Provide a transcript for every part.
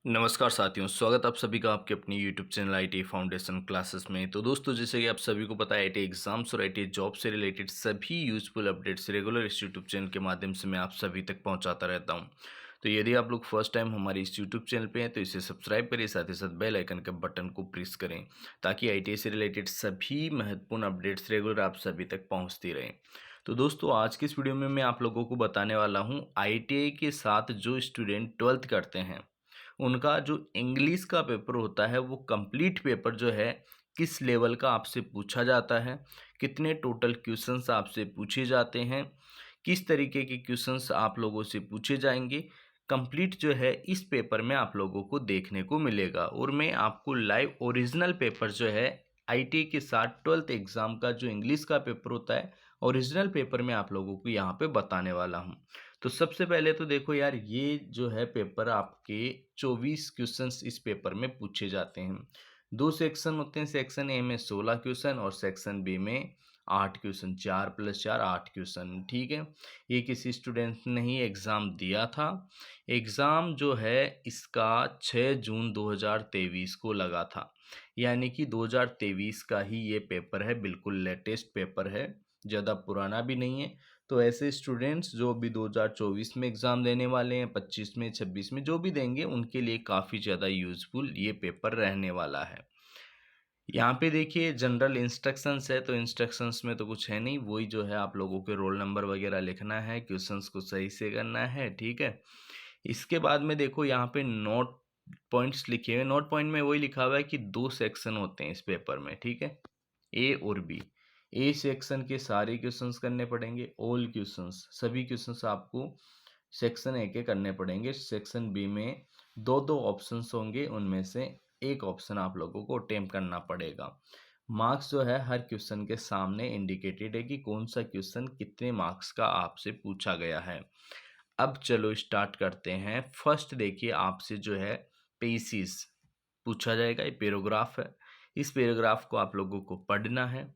नमस्कार साथियों, स्वागत आप सभी का आपके अपनी YouTube channel IT foundation classes में। तो दोस्तों, जैसे कि आप सभी को पता है, आईटी एग्जाम्स और आईटी जॉब से रिलेटेड सभी यूजफुल अपडेट्स रेगुलर इस यूट्यूब चैनल के माध्यम से मैं आप सभी तक पहुंचाता रहता हूं। तो यदि आप लोग फर्स्ट टाइम हमारे इस यूट्यूब चैनल पे हैं तो इसे सब्सक्राइब करें, साथ ही साथ बेल आइकन के बटन को प्रेस करें ताकि आईटी से रिलेटेड सभी महत्वपूर्ण अपडेट्स रेगुलर आप सभी तक पहुँचती रहें। तो दोस्तों, आज की इस वीडियो में मैं आप लोगों को बताने वाला हूँ आईटीआई के साथ जो स्टूडेंट 12th करते हैं उनका जो इंग्लिश का पेपर होता है वो कंप्लीट पेपर जो है किस लेवल का आपसे पूछा जाता है, कितने टोटल क्वेश्चंस आपसे पूछे जाते हैं, किस तरीके के क्वेश्चंस आप लोगों से पूछे जाएंगे, कंप्लीट जो है इस पेपर में आप लोगों को देखने को मिलेगा। और मैं आपको लाइव ओरिजिनल पेपर जो है आईटी के साथ 12th एग्ज़ाम का जो इंग्लिश का पेपर होता है ओरिजिनल पेपर में आप लोगों को यहाँ पे बताने वाला हूँ। तो सबसे पहले तो देखो यार, ये जो है पेपर आपके 24 क्वेश्चंस इस पेपर में पूछे जाते हैं। दो सेक्शन होते हैं, सेक्शन ए में 16 क्वेश्चन और सेक्शन बी में 8 क्वेश्चन, 4 + 4 8 क्वेश्चन। ठीक है, ये किसी स्टूडेंट ने ही एग्ज़ाम दिया था। एग्ज़ाम जो है इसका 6 जून 2023 को लगा था, यानी कि 2023 का ही ये पेपर है, बिल्कुल लेटेस्ट पेपर है, ज़्यादा पुराना भी नहीं है। तो ऐसे स्टूडेंट्स जो अभी 2024 में एग्ज़ाम देने वाले हैं, 25 में, 26 में जो भी देंगे, उनके लिए काफ़ी ज़्यादा यूज़फुल ये पेपर रहने वाला है। यहाँ पे देखिए जनरल इंस्ट्रक्शंस है, तो इंस्ट्रक्शंस में तो कुछ है नहीं, वही जो है आप लोगों के रोल नंबर वगैरह लिखना है, क्वेश्चंस को सही से करना है। ठीक है, इसके बाद में देखो यहाँ पे नोट पॉइंट्स लिखे हुए, नोट पॉइंट में वही लिखा हुआ है कि 2 सेक्शन होते हैं इस पेपर में। ठीक है, ए और बी। ए सेक्शन के सारे क्वेश्चंस करने पड़ेंगे, ऑल क्वेश्चंस, सभी क्वेश्चंस आपको सेक्शन ए के करने पड़ेंगे। सेक्शन बी में दो दो ऑप्शंस होंगे, उनमें से एक ऑप्शन आप लोगों को अटेम्प्ट करना पड़ेगा। मार्क्स जो है हर क्वेश्चन के सामने इंडिकेटेड है कि कौन सा क्वेश्चन कितने मार्क्स का आपसे पूछा गया है। अब चलो स्टार्ट करते हैं। फर्स्ट देखिए, आपसे जो है पेसिस पूछा जाएगा, ये पैराग्राफ है। इस पैराग्राफ को आप लोगों को पढ़ना है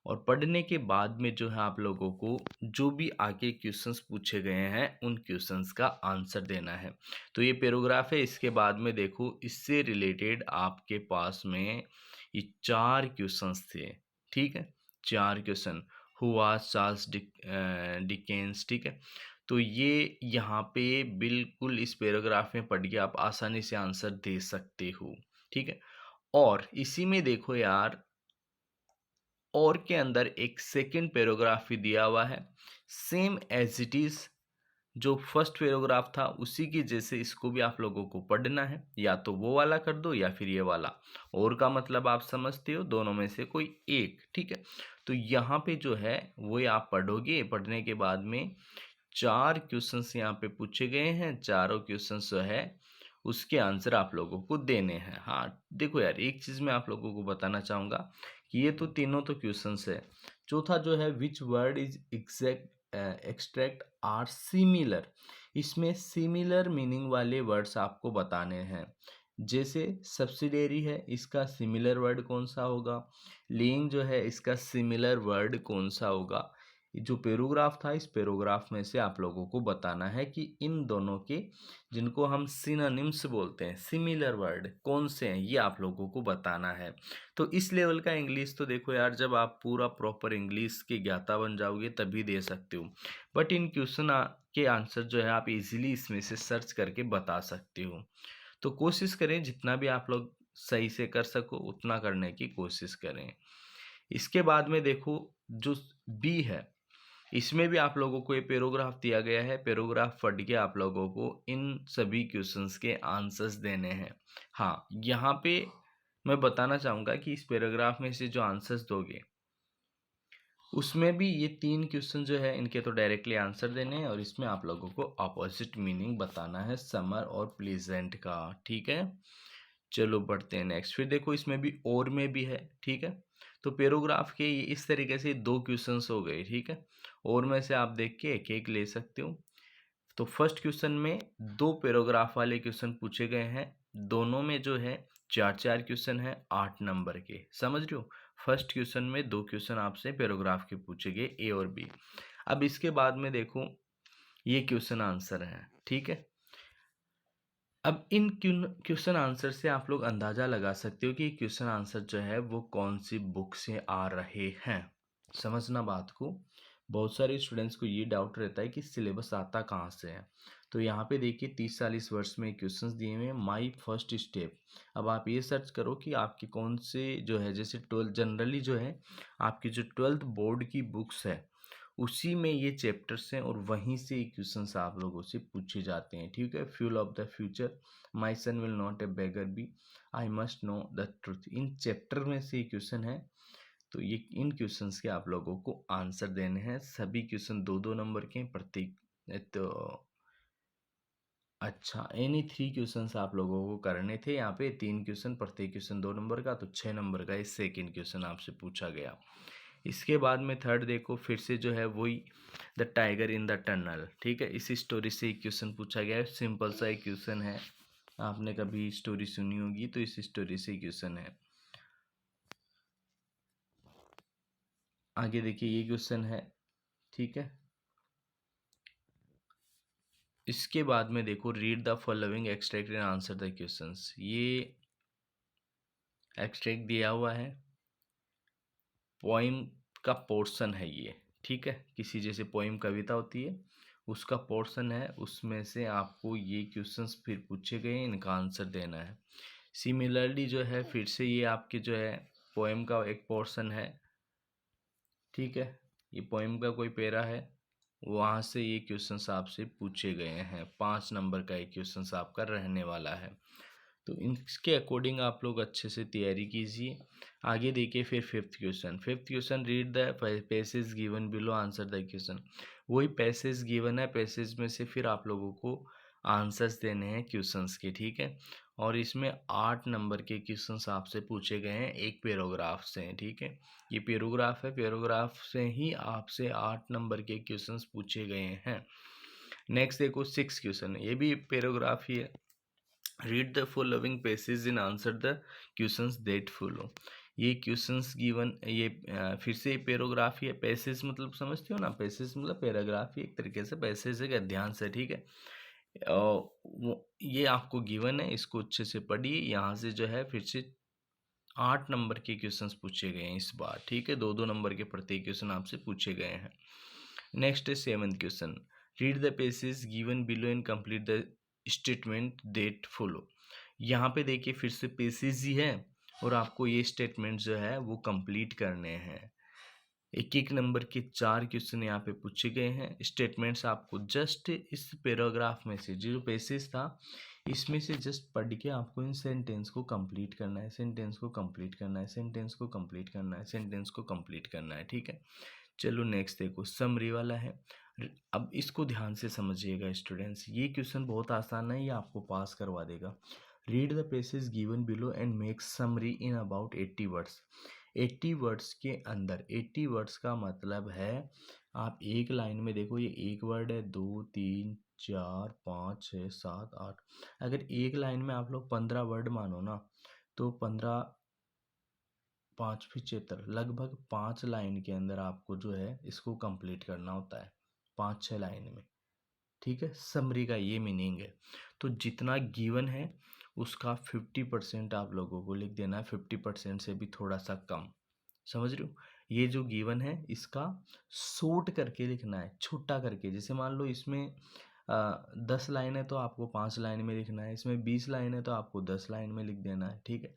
और पढ़ने के बाद में जो है आप लोगों को जो भी आगे क्वेश्चंस पूछे गए हैं उन क्वेश्चंस का आंसर देना है। तो ये पैराग्राफ है। इसके बाद में देखो, इससे रिलेटेड आपके पास में ये 4 क्वेश्चंस थे। ठीक है, 4 question. Who was Charles Dickens. ठीक है, तो ये यहाँ पे बिल्कुल इस पैराग्राफ में पढ़ के आप आसानी से आंसर दे सकते हो। ठीक है, और इसी में देखो यार, और के अंदर एक सेकंड पैराग्राफ भी दिया हुआ है, सेम एज इट इज जो फर्स्ट पैराग्राफ था उसी की जैसे इसको भी आप लोगों को पढ़ना है। या तो वो वाला कर दो या फिर ये वाला, और का मतलब आप समझते हो, दोनों में से कोई एक। ठीक है, तो यहाँ पे जो है वो आप पढ़ोगे। पढ़ने के बाद में 4 क्वेश्चंस यहाँ पे पूछे गए हैं, चारों क्वेश्चंस जो है उसके आंसर आप लोगों को देने हैं। हाँ देखो यार, एक चीज़ मैं आप लोगों को बताना चाहूँगा कि ये तो तीनों तो क्वेश्चंस है। चौथा जो है, which word is exact extract are similar, इसमें सिमिलर मीनिंग वाले वर्ड्स आपको बताने हैं। जैसे सब्सिडियरी है, इसका सिमिलर वर्ड कौन सा होगा। लीइंग जो है, इसका सिमिलर वर्ड कौन सा होगा। जो पैराग्राफ था, इस पैराग्राफ में से आप लोगों को बताना है कि इन दोनों के, जिनको हम सिनोनिम्स बोलते हैं, सिमिलर वर्ड कौन से हैं, ये आप लोगों को बताना है। तो इस लेवल का इंग्लिश तो देखो यार, जब आप पूरा प्रॉपर इंग्लिश के ज्ञाता बन जाओगे तभी दे सकते हो। बट इन क्वेश्चन के आंसर जो है आप इजीली इसमें से सर्च करके बता सकते हो। तो कोशिश करें जितना भी आप लोग सही से कर सको उतना करने की कोशिश करें। इसके बाद में देखो, जो बी है, इसमें भी आप लोगों को ये पैराग्राफ दिया गया है। पैराग्राफ पढ़ के आप लोगों को इन सभी क्वेश्चंस के आंसर्स देने हैं। हाँ, यहाँ पे मैं बताना चाहूँगा कि इस पैराग्राफ में से जो आंसर्स दोगे उसमें भी ये 3 क्वेश्चन जो है इनके तो डायरेक्टली आंसर देने हैं, और इसमें आप लोगों को अपोजिट मीनिंग बताना है समर और प्लीजेंट का। ठीक है, चलो बढ़ते हैं नेक्स्ट। फिर देखो, इसमें भी और में भी है। ठीक है, तो पैराग्राफ के ये इस तरीके से 2 क्वेश्चंस हो गए। ठीक है, और में से आप देख के एक एक ले सकते हो। तो फर्स्ट क्वेश्चन में 2 पैराग्राफ वाले क्वेश्चन पूछे गए हैं, दोनों में जो है 4-4 क्वेश्चन है 8 नंबर के। समझ रहे हो, फर्स्ट क्वेश्चन में 2 क्वेश्चन आपसे पैराग्राफ के पूछे गए, ए और बी। अब इसके बाद में देखो, ये क्वेश्चन आंसर है। ठीक है, अब इन क्वेश्चन आंसर से आप लोग अंदाज़ा लगा सकते हो कि क्वेश्चन आंसर जो है वो कौन सी बुक से आ रहे हैं। समझना बात को। बहुत सारे स्टूडेंट्स को ये डाउट रहता है कि सिलेबस आता कहाँ से है। तो यहाँ पे देखिए 30-40 वर्ड्स में क्वेश्चंस दिए हुए हैं, माई फर्स्ट स्टेप। अब आप ये सर्च करो कि आपकी कौन से जो है, जैसे 12 जनरली जो है आपकी जो 12th बोर्ड की बुक्स है उसी में ये चैप्टर्स हैं और वहीं से ये क्वेश्चंस आप लोगों से पूछे जाते हैं। ठीक है, fuel of the future, my son will not a beggar be, I must know the truth, in chapter में से क्वेश्चन है। तो ये इन क्वेश्चंस के आप लोगों को आंसर देने हैं। सभी क्वेश्चन 2-2 नंबर के प्रत्येक। तो अच्छा, एनी 3 क्वेश्चंस आप लोगों को करने थे। यहाँ पे 3 क्वेश्चन, प्रत्येक क्वेश्चन 2 नंबर का, तो 6 नंबर का ये सेकेंड क्वेश्चन आपसे पूछा गया। इसके बाद में थर्ड देखो, फिर से जो है वही the tiger in the tunnel. ठीक है, इसी स्टोरी से एक क्वेश्चन पूछा गया है। सिंपल सा एक क्वेश्चन है, आपने कभी स्टोरी सुनी होगी तो इस स्टोरी से क्वेश्चन है। आगे देखिए ये क्वेश्चन है। ठीक है, इसके बाद में देखो, read the following extract and answer the questions. ये एक्सट्रैक्ट दिया हुआ है, पोइम का पोर्शन है ये। ठीक है, किसी जैसे पोइम कविता होती है उसका पोर्शन है, उसमें से आपको ये क्वेश्चंस फिर पूछे गए हैं, इनका आंसर देना है। सिमिलरली जो है फिर से ये आपके जो है पोएम का एक पोर्शन है। ठीक है, ये पोएम का कोई पैरा है, वहाँ से ये क्वेश्चंस आपसे पूछे गए हैं। 5 नंबर का एक क्वेश्चंस आपका रहने वाला है। तो इसके अकॉर्डिंग आप लोग अच्छे से तैयारी कीजिए। आगे देखिए फिर fifth question, read the passage given below, answer the question. वही पैसेज गिवन है, पैसेज में से फिर आप लोगों को आंसर्स देने हैं क्वेश्चंस के। ठीक है, और इसमें 8 नंबर के क्वेश्चंस आपसे पूछे गए हैं एक पैराग्राफ से। ठीक है, ये पैराग्राफ है, पैराग्राफ से ही आपसे 8 नंबर के क्वेश्चंस पूछे गए हैं। नेक्स्ट देखो 6 क्वेश्चन, ये भी पैराग्राफ ही है। Read the following passage in answer the questions that follow. ये क्वेश्चंस गिवन, ये फिर से पैराग्राफ ही है। पैसेज मतलब समझते हो ना, पैसेज मतलब पैराग्राफ ही एक तरीके से, पैसेज एक अध्याय से। ठीक है, ये आपको गिवन है, इसको अच्छे से पढ़िए। यहाँ से जो है फिर से 8 नंबर के क्वेश्चंस पूछे गए हैं इस बार। ठीक है, 2-2 नंबर के प्रत्येक क्वेश्चन आपसे पूछे गए हैं। नेक्स्ट है 7th question, read the passage given below and complete the statement that follow. यहाँ पे देखिए फिर से पैसेज ही है और आपको ये स्टेटमेंट जो है वो कंप्लीट करने हैं। एक एक नंबर के 4 क्वेश्चन यहाँ पे पूछे गए हैं। स्टेटमेंट्स आपको जस्ट इस पैराग्राफ में से जो पैसेज था इसमें से जस्ट पढ़ के आपको इन सेंटेंस को कंप्लीट करना है, सेंटेंस को कंप्लीट करना है, सेंटेंस को कंप्लीट करना है, सेंटेंस को कंप्लीट करना है। ठीक है, चलो नेक्स्ट देखो, समरी वाला है। अब इसको ध्यान से समझिएगा स्टूडेंट्स, ये क्वेश्चन बहुत आसान है, ये आपको पास करवा देगा। Read the passage given below and make summary in about 80 words. 80 words के अंदर, 80 वर्ड्स का मतलब है आप एक लाइन में देखो, ये एक वर्ड है, 2 3 4 5 6 7 8। अगर एक लाइन में आप लोग 15 वर्ड मानो ना, तो 15 5 75 लगभग 5 लाइन के अंदर आपको जो है इसको कंप्लीट करना होता है, 5-6 लाइन में। ठीक है, समरी का ये मीनिंग है। तो जितना गिवन है उसका 50% आप लोगों को लिख देना है, 50% से भी थोड़ा सा कम। समझ रहे हो, ये जो गिवन है इसका शॉर्ट करके लिखना है, छोटा करके। जैसे मान लो इसमें 10 लाइन है तो आपको 5 लाइन में लिखना है, इसमें 20 लाइन है तो आपको 10 लाइन में लिख देना है। ठीक है,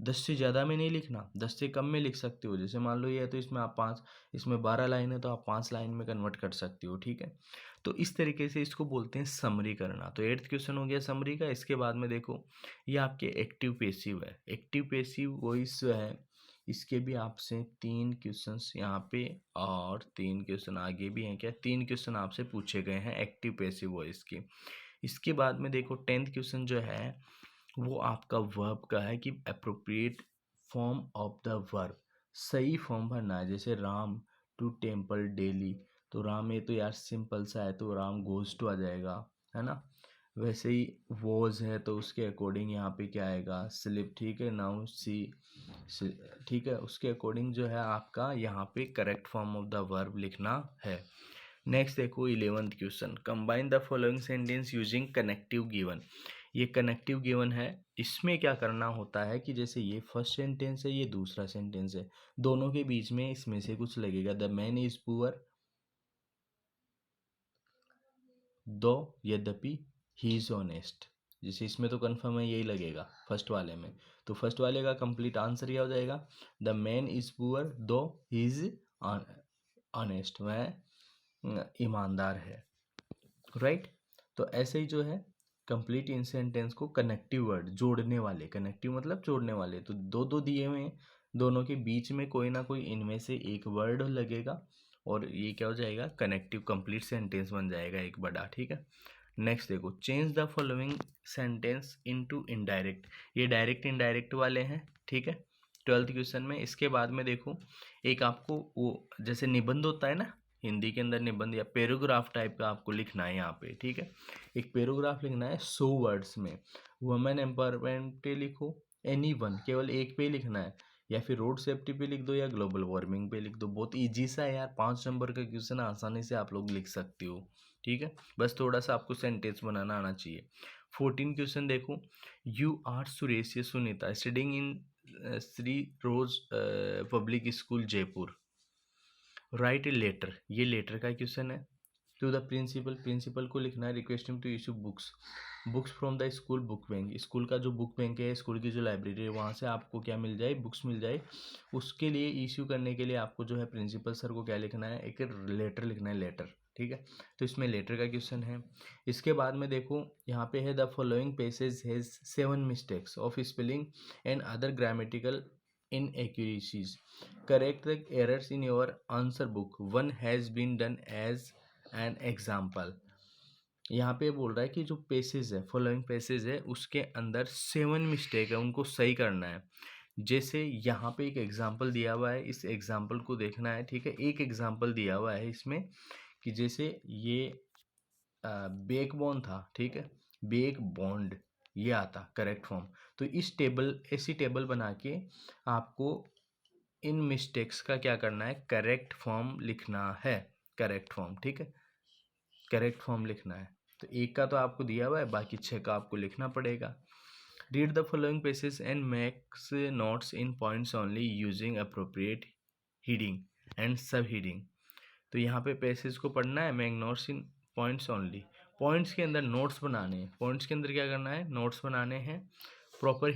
10 से ज़्यादा में नहीं लिखना, 10 से कम में लिख सकते हो। जैसे मान लो ये है तो इसमें आप 5, इसमें 12 लाइन है तो आप 5 लाइन में कन्वर्ट कर सकते हो। ठीक है, तो इस तरीके से इसको बोलते हैं समरी करना। तो 8th क्वेश्चन हो गया समरी का। इसके बाद में देखो, ये आपके एक्टिव पेसिव है। एक्टिव पेसिव वॉइस जो है इसके भी आपसे 3 क्वेश्चंस यहाँ पे और 3 क्वेश्चन आगे भी हैं। क्या 3 क्वेश्चन आपसे पूछे गए हैं एक्टिव पेसिव वॉइस के। इसके बाद में देखो 10th क्वेश्चन जो है वो आपका वर्ब का है कि appropriate form of the verb, सही फॉर्म भरना है। जैसे राम टू टेम्पल डेली, तो राम ये तो यार सिंपल सा है तो राम गोज टू आ जाएगा, है ना। वैसे ही वॉज है तो उसके अकॉर्डिंग यहाँ पे क्या आएगा, स्लिप। ठीक है, नाउ सी। ठीक है, उसके अकॉर्डिंग जो है आपका यहाँ पे correct form of the verb लिखना है। नेक्स्ट देखो 11th question, combine the following sentence using connective given. ये कनेक्टिव गिवन है। इसमें क्या करना होता है कि जैसे ये फर्स्ट सेंटेंस है, ये दूसरा सेंटेंस है, दोनों के बीच में इसमें से कुछ लगेगा। द मैन इज पुअर दो, यद्यपि ही इज ऑनेस्ट। जैसे इसमें तो कन्फर्म है यही लगेगा फर्स्ट वाले में, तो फर्स्ट वाले का कंप्लीट आंसर क्या हो जाएगा, द मैन इज पुअर दो ही इज ऑनेस्ट, वह ईमानदार है, राइट। तो ऐसे ही जो है कंप्लीट इन सेंटेंस को कनेक्टिव वर्ड, जोड़ने वाले, कनेक्टिव मतलब जोड़ने वाले, तो दो दो दिए हुए हैं, दोनों के बीच में कोई ना कोई इनमें से एक वर्ड लगेगा और ये क्या हो जाएगा, कनेक्टिव कंप्लीट सेंटेंस बन जाएगा एक बड़ा, ठीक है। नेक्स्ट देखो, change the following sentence into indirect. ये डायरेक्ट इनडायरेक्ट वाले हैं, ठीक है, 12th क्वेश्चन में। इसके बाद में देखो, एक आपको वो जैसे निबंध होता है ना, हिंदी के अंदर निबंध या पैराग्राफ टाइप का आपको लिखना है यहाँ पे, ठीक है। एक पैराग्राफ लिखना है 100 वर्ड्स में। वुमेन एम्पावरमेंट पे लिखो, एनी वन, केवल एक पे ही लिखना है, या फिर रोड सेफ्टी पे लिख दो या ग्लोबल वार्मिंग पे लिख दो। बहुत ईजी सा है यार, 5 नंबर का क्वेश्चन आसानी से आप लोग लिख सकते हो, ठीक है। बस थोड़ा सा आपको सेंटेंस बनाना आना चाहिए। 14 क्वेश्चन देखो, you are Suresh Sunita studying in Shri Rose public school Jaipur, write a letter. ये लेटर का क्वेश्चन है। टू द प्रिंसिपल, प्रिंसिपल को लिखना है requesting to issue books, books from the school book bank. School का जो बुक बैंक है, स्कूल की जो लाइब्रेरी है, वहाँ से आपको क्या मिल जाए, बुक्स मिल जाए। उसके लिए इशू करने के लिए आपको जो है प्रिंसिपल सर को क्या लिखना है, एक लेटर लिखना है, लेटर, ठीक है। तो इसमें लेटर का क्वेश्चन है। इसके बाद में देखो, यहाँ पे है the following passage has 7 mistakes of spelling and other grammatical inaccuracies, correct the errors in your answer book, one has been done as an example. यहाँ पे बोल रहा है कि जो पेसेज है, फॉलोइंग पेसेज है, उसके अंदर 7 मिस्टेक है, उनको सही करना है। जैसे यहाँ पे एक एग्जाम्पल दिया हुआ है, इस एग्जाम्पल को देखना है, ठीक है। एक एग्जाम्पल दिया हुआ है इसमें कि जैसे ये बैकबोन था, ठीक है, बैक बॉन्ड, ये आता करेक्ट फॉर्म। तो इस टेबल, ऐसी टेबल बना के आपको इन मिस्टेक्स का क्या करना है, करेक्ट फॉर्म लिखना है, करेक्ट फॉर्म, ठीक है, करेक्ट फॉर्म लिखना है। तो एक का तो आपको दिया हुआ है, बाकी 6 का आपको लिखना पड़ेगा। Read the following passage and makes notes in points only using appropriate heading and सब हीडिंग। तो यहाँ पे पेसेज को पढ़ना है, मेक नोट्स इन पॉइंट्स ओनली, पॉइंट्स के अंदर नोट्स बनाने हैं, पॉइंट्स के अंदर क्या करना है, नोट्स बनाने हैं। प्रॉपर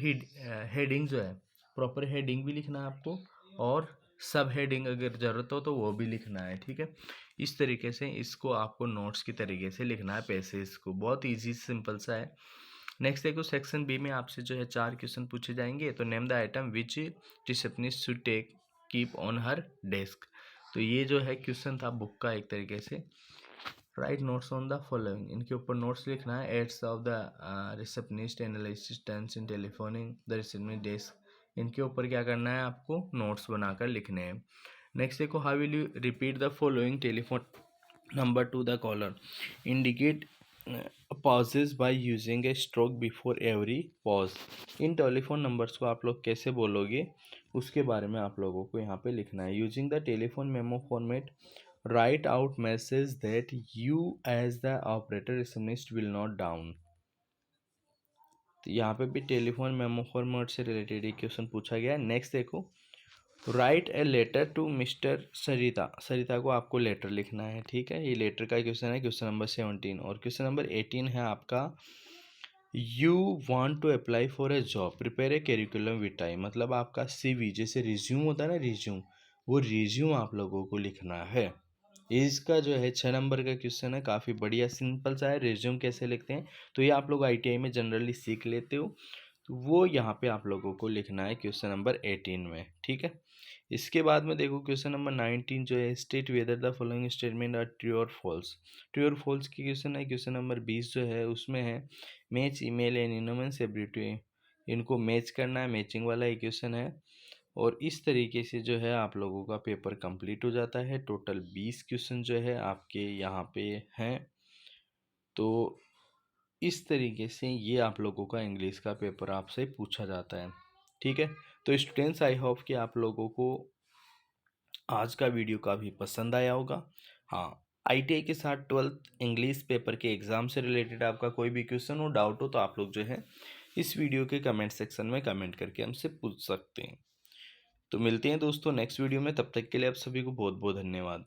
हेडिंग जो है, प्रॉपर हेडिंग भी लिखना है आपको, और सब हेडिंग अगर ज़रूरत हो तो वो भी लिखना है, ठीक है। इस तरीके से इसको आपको नोट्स की तरीके से लिखना है, पैसेज को, बहुत ईजी सिंपल सा है। नेक्स्ट देखो, सेक्शन बी में आपसे जो है 4 क्वेश्चन पूछे जाएंगे। तो name the item which receptionist should take keep on her desk. तो ये जो है क्वेश्चन था बुक का एक तरीके से। Write notes on the following, इनके ऊपर नोट्स लिखना है। Aids of the receptionist analysis tense in telephoning the receptionist desk, इनके ऊपर क्या करना है, आपको नोट्स बनाकर लिखने हैं। नेक्स्ट देखो, how will you repeat the following telephone number to the caller, indicate pauses by using a stroke before every pause. इन टेलीफोन नंबर्स को आप लोग कैसे बोलोगे, उसके बारे में आप लोगों को यहाँ पे लिखना है। Using the telephone memo format, write out message that you as the operator receptionist will note down. तो यहाँ पे भी टेलीफोन मेमो फॉर्मेट से रिलेटेड एक क्वेश्चन पूछा गया है। नेक्स्ट देखो, write a letter to mister Sarita, Sarita को आपको लेटर लिखना है, ठीक है। ये लेटर का क्वेश्चन है, क्वेश्चन नंबर 17। और क्वेश्चन नंबर 18 है आपका, you want to apply for a job, prepare a curriculum vitae. मतलब आपका सीवी, जैसे रिज्यूम होता है ना, रिज्यूम, वो रिज्यूम आप लोगों को लिखना है। इसका जो है 6 नंबर का क्वेश्चन है, काफ़ी बढ़िया सिंपल सा है। रिज्यूम कैसे लिखते हैं तो ये आप लोग आईटीआई में जनरली सीख लेते हो, तो वो यहाँ पे आप लोगों को लिखना है क्वेश्चन नंबर 18 में, ठीक है। इसके बाद में देखो, क्वेश्चन नंबर 19 जो है, state whether the following statement are true और फॉल्स। ट्रू और फॉल्स की क्वेश्चन है। क्वेश्चन नंबर 20 जो है, उसमें है मैच ईमेल एंड इनोमेंस एबिलिटी, इनको मैच करना है, मैचिंग वाला एक क्वेश्चन है। और इस तरीके से जो है आप लोगों का पेपर कंप्लीट हो जाता है। टोटल 20 क्वेश्चन जो है आपके यहाँ पे हैं। तो इस तरीके से ये आप लोगों का इंग्लिश का पेपर आपसे पूछा जाता है, ठीक है। तो स्टूडेंट्स, आई होप कि आप लोगों को आज का वीडियो काफ़ी पसंद आया होगा। हाँ, आईटीआई के साथ 12th इंग्लिश पेपर के एग्ज़ाम से रिलेटेड आपका कोई भी क्वेश्चन हो, डाउट हो, तो आप लोग जो है इस वीडियो के कमेंट सेक्शन में कमेंट करके हमसे पूछ सकते हैं। तो मिलते हैं दोस्तों नेक्स्ट वीडियो में, तब तक के लिए आप सभी को बहुत बहुत धन्यवाद।